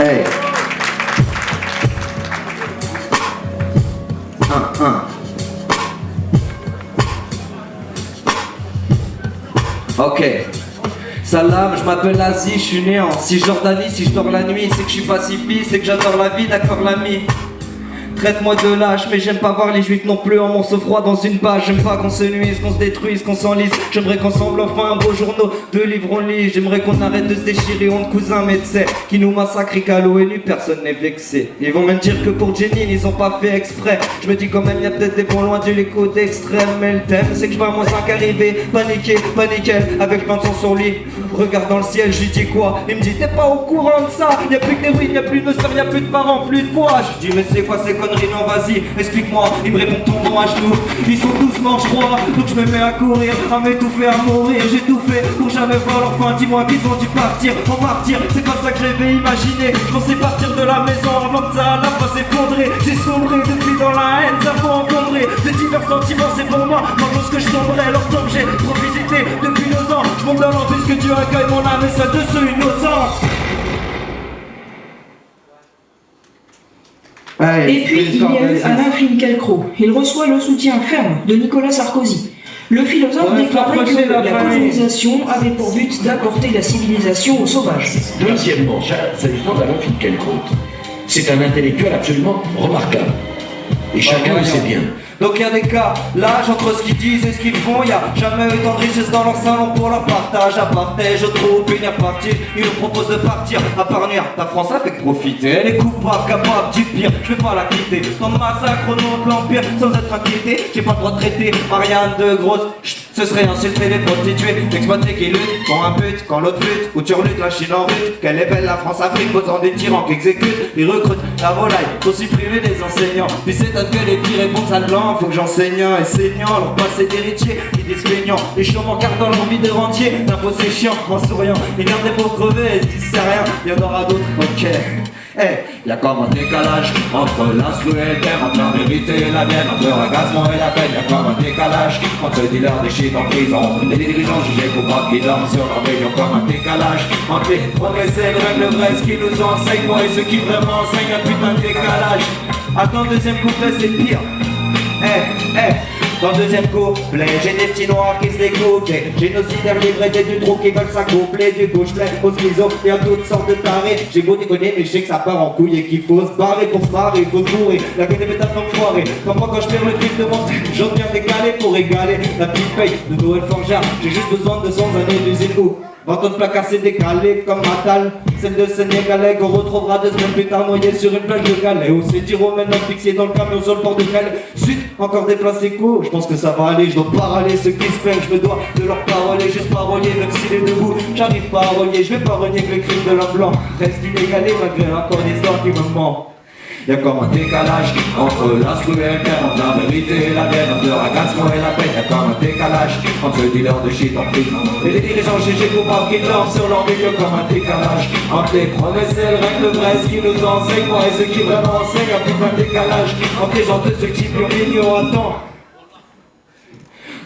Hey. Ok. Salam, je m'appelle Aziz, je suis né en Cisjordanie. Si je dors la nuit, c'est que je suis pacifiste, c'est que j'adore la vie, d'accord l'ami. Traite-moi de lâche, mais j'aime pas voir les juifs non plus en morceaux froids dans une page. J'aime pas qu'on se nuise, qu'on se détruise, qu'on s'enlise. J'aimerais qu'ensemble enfin un beau journaux, 2 livres on lit. J'aimerais qu'on arrête de se déchirer entre cousins médecins qui nous massacrent et qu'à l'ONU personne n'est vexé. Ils vont même dire que pour Jenin ils ont pas fait exprès. Je me dis quand même y'a peut-être des bons loin du l'écho d'extrême. Mais le thème c'est que je vois moins 5 arriver, paniqué, avec plein de sang sur lui. Regarde dans le ciel, je lui dis quoi? Il me dit t'es pas au courant de ça? Y'a plus que des ruines, y'a plus de sœurs, y'a plus de parents, plus de voix. Je dis mais c'est quoi ces conneries? Non vas-y, explique-moi. Il me répond tombons à genoux. Ils sont tous morts je crois. Donc je me mets à courir, à m'étouffer, à mourir. J'ai tout fait pour jamais voir leur fin. Dis-moi qu'ils ont dû partir, en martyr. C'est pas ça que j'avais imaginé. Je pensais partir de la maison avant que ça allait pas s'effondrer. J'ai sombré depuis dans la haine, ça faut encombrer. De divers sentiments c'est pour moi. Quand ce que je tomberai, leur tombe j'ai trop visité depuis 2 ans. Je monte dans l'emprise que Dieu accueille mon âme et celle de ceux innocents. Et puis il y a eu Alain Finkielkraut. Il reçoit le soutien ferme de Nicolas Sarkozy. Le philosophe déclarait que la colonisation avait pour but d'apporter la civilisation aux sauvages. Deuxièmement, c'est l'histoire d'Alain Finkielkraut. C'est un intellectuel absolument remarquable. Et chacun le sait bien. Donc y'a des cas, l'âge entre ce qu'ils disent et ce qu'ils font. Y'a jamais eu tant de richesse dans leur salon pour leur partage. Apartheid, je trouve punir partir. Ils nous proposent de partir, à part nuire. La France a fait que profiter. Elle est coupable, capable du pire. Je vais pas la quitter. Dans le massacre au nom de l'empire, sans être inquiété. J'ai pas le droit de traiter Marianne de grosse. Ce serait insulter les prostituées, exploiter qui luttent pour un but, quand l'autre lutte, ou tu lutte la Chine en rute. Quelle est belle la France-Afrique, posant des tyrans qui exécutent. Ils recrutent la volaille pour supprimer les enseignants. Puis c'est à que les petits répondent à de langue. Faut que j'enseigne un enseignant, leur passer d'héritier. Ils disent feignants, les chômeurs gardant leur vie de rentier. L'impôt c'est chiant, en souriant, ils gardent des pour crever, ils disent c'est rien, y'en aura d'autres, ok. Y'a comme un décalage entre l'instru et le thème, entre la vérité et la mienne, entre l'agacement et la peine. Y'a comme un décalage entre les dealers des shit en prison et les dirigeants jugés coupables qui dorment sur leur million. Comme un décalage entre les promesses et les règles vraies, ce qui nous enseigne, moi et ceux qui vraiment enseignent. Un putain de décalage. Attends, deuxième couplet c'est pire. Dans le deuxième couplet, j'ai des petits noirs qui se découpent. Génocidaires livrés des du trou qui veulent s'accoupler. Du gauche-lait au schizo et à toutes sortes de tarés. J'ai beau déconner mais je sais que ça part en couille et qu'il faut se barrer pour se barrer, il faut se bourrer. La gueule des métaphes d'enfoiré. Comme moi quand je perds le truc de mon tête, j'ose bien décaler pour égaler la petite paye de Noël Forgeard. J'ai juste besoin de 100 années d'usine où 20 tonnes de placard c'est décalé comme Matal. Celle de Sénégalais qu'on retrouvera 2 semaines plus tard noyée sur une plage de Calais. Où c'est Tiro maintenant fixé dans le camion sur le port de Calais. Sud, encore des places échos, je pense que ça va aller. Je dois pas râler ceux qui se plaignent, je me dois de leur parole. Juste pas relier, même s'il est debout, j'arrive pas à relier. Je vais pas renier que le crime de l'homme blanc reste inégalé malgré encore des histoires qui me mentent. Y'a comme un décalage entre l'instru et le thème, entre la vérité et la mienne, entre l'agacement et la peine. Y'a comme un décalage entre les dealers de shit en prison et les dirigeants jugés coupables qui dorment sur leur milieu. Comme un décalage entre les promesses et les règles vraies, ce qui nous enseignent, moi et ceux qui vraiment enseignent. Y'a plus qu'un décalage entre les gens de ceux qui plus mignons. Attends.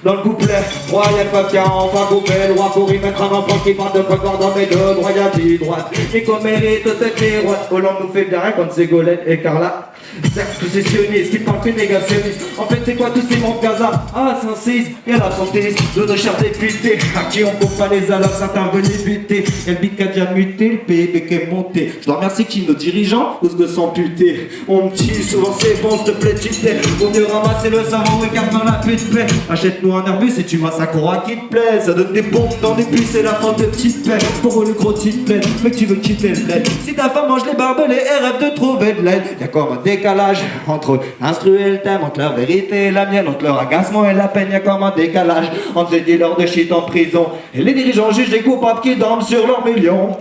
Dans le couplet, roi y'a pas qu'un enfant coupé, le roi pour y mettre un enfant qui parle de pas dans mes deux droits, y'a dit droite. Et qu'on mérite peut-être les rois, Hollande nous fait bien rien contre Ségolène et Carla. Certes, tous ces sionistes qui parlent que négationnistes. En fait, c'est quoi tous ces mondes Gaza? Ah, c'est un séisme, y'a l'absentéisme de nos chers députés. À qui on compte pas les alors certains venus buter. Y'a le bit qui a déjà muté, le PIB qui est monté. Je dois remercier qui nos dirigeants, ou se s'amputer. On me dit souvent c'est bon, s'il te plaît, tu t'es. Vaut mieux ramasser le savon et garde dans la pute paix. Achète-nous un Airbus et tu massacreras qui te plaît. Ça donne des bombes dans les puces, c'est la fin de petite paix. Pour le gros titre plaît, mais tu veux quitter le bled. Si ta femme mange les barbelés et rêve de trouver de l'aide. Y'a comme un décalage entre l'instru et le thème, entre leur vérité et la mienne, entre leur agacement et la peine. Y'a comme un décalage entre les dealers de shit en prison et les dirigeants juges des coupables qui dorment sur leurs millions.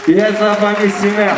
Yes, la famille, si merde.